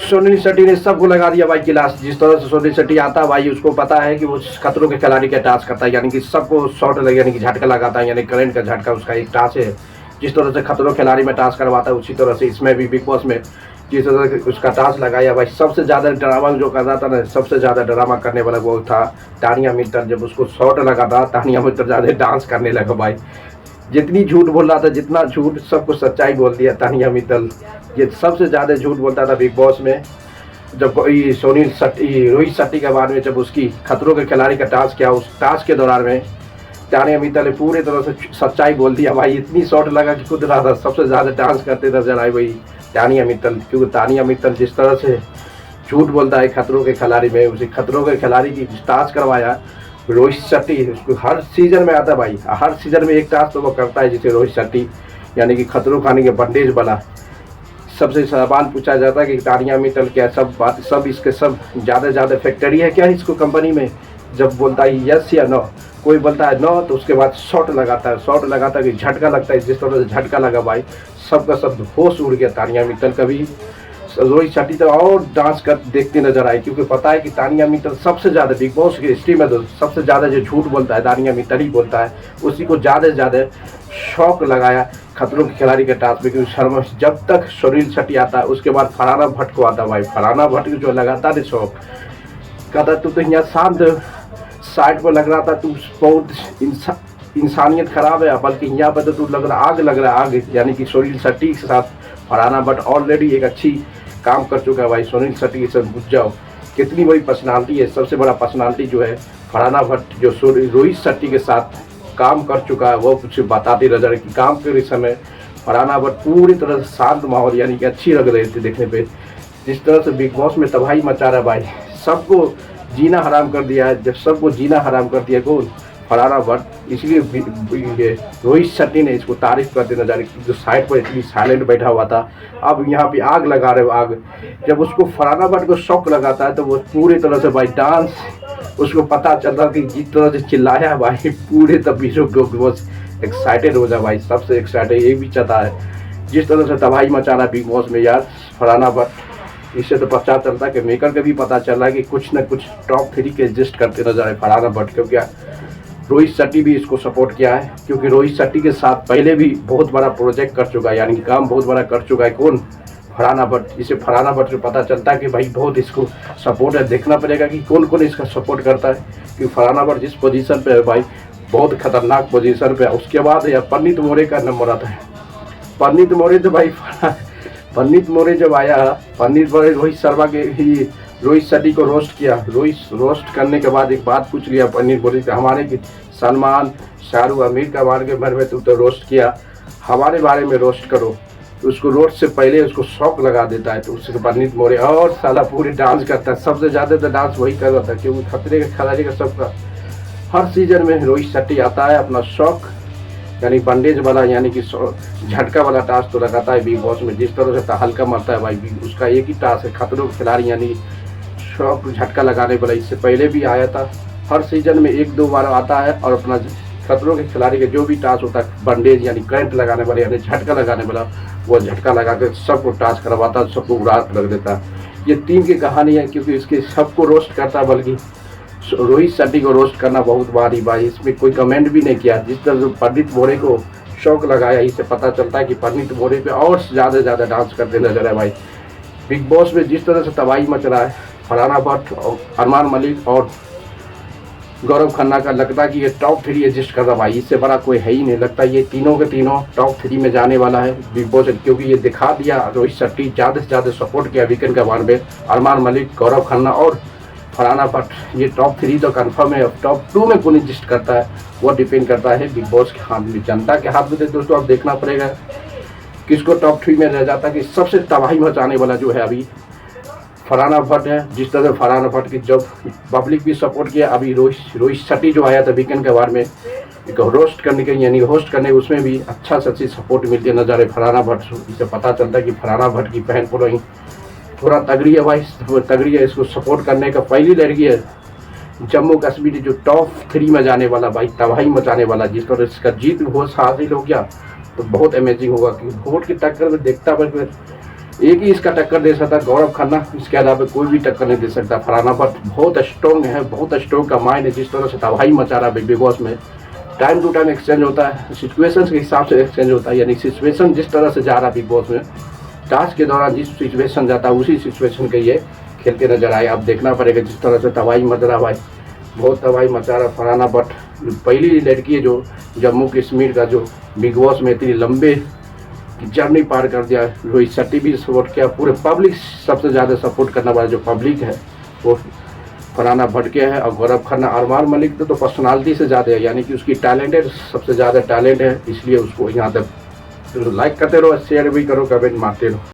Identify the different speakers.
Speaker 1: सुनील शेट्टी ने सबको लगा दिया भाई गिलास। जिस तरह से सुनील शेट्टी आता है भाई, उसको पता है कि वो खतरों के खिलाड़ी का टास्क करता है, यानी कि सबको शॉट लगे, यानी कि झटका लगाता है, यानी करंट का झटका उसका एक टास्क है। जिस तरह से खतरों के खिलाड़ी में टास्क करवाता है, उसी तरह से इसमें भी बिग बॉस में जिस तरह से उसका टास्क लगाया भाई। सबसे ज़्यादा ड्रामा जो कर रहा था ना, सबसे ज़्यादा ड्रामा करने वाला वो था तानिया मित्तल। जब उसको शॉट लगा था, तानिया मित्तल ज़्यादा डांस करने लगा भाई। जितनी झूठ बोल रहा था, जितना झूठ सबको सच्चाई बोल दिया तानिया मित्तल। ये सबसे ज़्यादा झूठ बोलता था बिग बॉस में। जब कोई सुनील शेट्टी, रोहित शेट्टी के बारे में जब उसकी खतरों के खिलाड़ी का टास्क किया, उस टास्क के दौरान में तानिया मित्तल ने पूरी तरह से सच्चाई बोल दिया भाई। इतनी शॉट लगा कि खुद रहा था सबसे ज़्यादा डांस करते नजर आए भाई तानिया मित्तल। क्योंकि तानिया मित्तल जिस तरह से झूठ बोलता है खतरों के खिलाड़ी में, उसे खतरों के खिलाड़ी की टास्क करवाया रोहित शेट्टी। उसको हर सीजन में आता है भाई, हर सीजन में एक टास्क तो वो करता है, जिसे रोहित शेट्टी यानी कि खतरों खाने के बंडेज वाला। सबसे सवाल पूछा जाता है कि तानिया मित्तल क्या सब बात, सब इसके सब ज़्यादा फैक्ट्री है क्या इसको कंपनी में। जब बोलता है यस या नो, कोई बोलता है नो, तो उसके बाद शॉट लगाता है। शॉट लगाता है कि झटका लगता है। जिस तरह से झटका लगा भाई, सबका सब होश उड़ गया तानिया मित्तल का भी। रोहित शेट्टी तो और डांस कर देखते नजर आए, क्योंकि पता है कि तानिया मित्तल सबसे ज़्यादा बिग बॉस की हिस्ट्री में तो सबसे ज़्यादा जो झूठ बोलता है तानिया मित्तल ही बोलता है। उसी को ज़्यादा से ज़्यादा शौक लगाया खतरों के खिलाड़ी के टास्क में। क्योंकि शर्मा जब तक सुनील शेट्टी आता है, उसके बाद फरहाना भट्ट को आता है भाई। फरहाना भट्ट जो लगातार शौक कहता तू तो यहाँ शांत साइड पर लग रहा था, तू बहुत इंसानियत खराब है, बल्कि यहाँ पर तो तू लग रहा आग लग रहा है आग। यानी कि सुनील शेट्टी के साथ फरहाना भट्ट ऑलरेडी एक अच्छी काम कर चुका है भाई। सुनील शेट्टी के साथ बुझ जाओ, कितनी बड़ी पर्सनालिटी है। सबसे बड़ा पर्सनालिटी जो है फरहाना भट्ट, जो रोहित शेट्टी के साथ काम कर चुका है, वो कुछ बताते नजर है कि काम के समय फरहाना भट्ट पूरी तरह से शांत माहौल, यानी कि अच्छी लग रही थी देखने पे। जिस तरह से बिग बॉस में तबाही मचा रहा है भाई, सबको जीना हराम कर दिया है। जब सबको जीना हराम कर दिया कौन, फरहाना भट्ट। इसलिए रोहित शेट्टी ने इसको तारीफ करते नजर, जो साइड पर इतनी साइलेंट बैठा हुआ था, अब यहाँ पे आग लगा रहे हो आग। जब उसको फरहाना भट्ट को शौक लगाता है, तो वो पूरी तरह से भाई डांस, उसको पता चलता कि जिस तरह से चिल्लाया भाई, पूरे तबीरों को एक्साइटेड हो जाए भाई। सबसे एक्साइटेड ये भी चाहता है, जिस तरह से तबाही मचाना बिग बॉस में यार फरहाना भट्ट। इससे तो पता चलता है कि मेकर के भी पता चल रहा है कि कुछ न कुछ टॉप 3 के एडजस्ट करते नजर आए फरहाना भट्ट। क्योंकि रोहित शेट्टी भी इसको सपोर्ट किया है, क्योंकि रोहित शेट्टी के साथ पहले भी बहुत बड़ा प्रोजेक्ट कर चुका है, यानी कि काम बहुत बड़ा कर चुका है कौन, फरहाना भट्ट। इसे फरहाना भट्ट से पता चलता है कि भाई बहुत इसको सपोर्ट है। देखना पड़ेगा कि कौन कौन इसका सपोर्ट करता है, क्योंकि फरहाना भट्ट जिस पोजीशन पे है भाई, बहुत खतरनाक पोजीशन पे है। उसके बाद यार पन्नीत मोरे का नंबर आता है। पन्नीत मोरे तो भाई पन्नीत मोरे जब आया, पन्नीत मोरे रोहित शर्मा के ही रोहित शेट्टी को रोस्ट किया। रोस्ट करने के बाद एक बात पूछ लिया पन्नीत मोरे से, हमारे सलमान, शाहरुख, आमिर का बारे में तुम तो रोस्ट किया, हमारे बारे में रोस्ट करो। तो उसको रोस्ट से पहले उसको शौक लगा देता है। तो उसके पन्नीत मोरे और साला पूरी डांस करता है। सबसे ज़्यादा तो डांस वही कर रहा था, क्योंकि खतरे के खिलाड़ी का सबका हर सीजन में रोहित शेट्टी आता है अपना शौक, यानी बंडेज वाला, यानी कि झटका वाला टास्क तो लगाता है बिग बॉस में। जिस तरह से हल्का मरता है भाई, उसका एक ही टास्क है खतरों के खिलाड़ी, यानी शौक झटका लगाने वाला। इससे पहले भी आया था, हर सीजन में 1-2 बार आता है और अपना खतरों के खिलाड़ी का जो भी टास्क होता है बंडेज, यानी करंट लगाने वाला, यानी झटका लगाने वाला, वो झटका लगा कर सबको टास्क करवाता है, सबको उड़ात लग देता है। ये टीम की कहानी है, क्योंकि इसके सबको रोस्ट करता है, बल्कि रोहित शेट्टी को रोस्ट करना बहुत भारी भाई। इसमें कोई कमेंट भी नहीं किया। जिस तरह से पन्नीत मोरे को शौक लगाया, इससे पता चलता है कि पन्नीत मोरे पे और ज़्यादा डांस करते नजर है भाई। बिग बॉस में जिस तरह से तबाही मच रहा है, फरहाना भट्ट और अरमान मलिक और गौरव खन्ना का लगता है कि ये टॉप 3 एडजस्ट कर रहा भाई। इससे बड़ा कोई है ही नहीं। लगता है ये तीनों के तीनों टॉप 3 में जाने वाला है बिग बॉस, क्योंकि ये दिखा दिया रोहित शेट्टी ज़्यादा से ज़्यादा सपोर्ट किया वीकेंड के बारे में। अरमान मलिक, गौरव खन्ना और फरहाना भट्ट, ये टॉप 3 तो कन्फर्म है। अब टॉप 2 में कौन एडजस्ट करता है वो डिपेंड करता है बिग बॉस के हाथ में, जनता के हाथ में। दोस्तों अब देखना पड़ेगा किसको टॉप 3 में रह जाता है। कि सबसे तबाही मचाने वाला जो है अभी फरहाना भट्ट है। जिस तरह से फरहाना भट्ट की जब पब्लिक भी सपोर्ट किया, अभी रोहित शेट्टी जो आया था वीकेंड के बारे में एक रोस्ट करने के, यानी होस्ट करने, उसमें भी अच्छा से अच्छी सपोर्ट मिलती है नजर है फरहाना भट्ट। इससे पता चलता है कि फरहाना भट्ट की बहन फॉलोइंग थोड़ा तगड़ी है भाई, तगड़ी है। इसको सपोर्ट करने का पहली लड़की है जम्मू कश्मीर जो टॉप 3 में जाने वाला भाई, तबाही मचाने वाला। जिस तरह इसका जीत वोट हासिल हो गया तो बहुत अमेजिंग होगा, कि वोट की टक्कर में देखता पर एक ही इसका टक्कर दे सकता, गौरव खन्ना, इसके अलावा कोई भी टक्कर नहीं दे सकता। फरहाना भट्ट बहुत स्ट्रॉन्ग है, बहुत स्ट्रॉन्ग का माइंड है, जिस तरह से तबाही मचा रहा है बिग बॉस में। टाइम टू टाइम एक्सचेंज होता है, सिचुएशन के हिसाब से एक्सचेंज होता है, यानी सिचुएशन जिस तरह से जा रहा है बिग बॉस में, टास्क के दौरान जिस सिचुएशन जाता है उसी सिचुएशन के ये खेलते नजर आए। अब देखना पड़ेगा जिस तरह से तबाही मच रहा भाई, बहुत तबाही मचा रहा। फरहाना भट्ट पहली लड़की है जो जम्मू कश्मीर का जो बिग बॉस में इतनी लंबे जर्नी पार कर दिया। रोहित शेट्टी भी सपोर्ट किया, पूरे पब्लिक सबसे ज़्यादा सपोर्ट करने वाला जो पब्लिक है वो फरहाना भट्ट के है। और गौरव खन्ना, अरमान मलिक तो पर्सनालिटी से ज़्यादा है, यानी कि उसकी टैलेंटेड सबसे ज़्यादा टैलेंट है, इसलिए उसको यहाँ तक लाइक करते रहो, शेयर भी करो, कमेंट मारते रहो।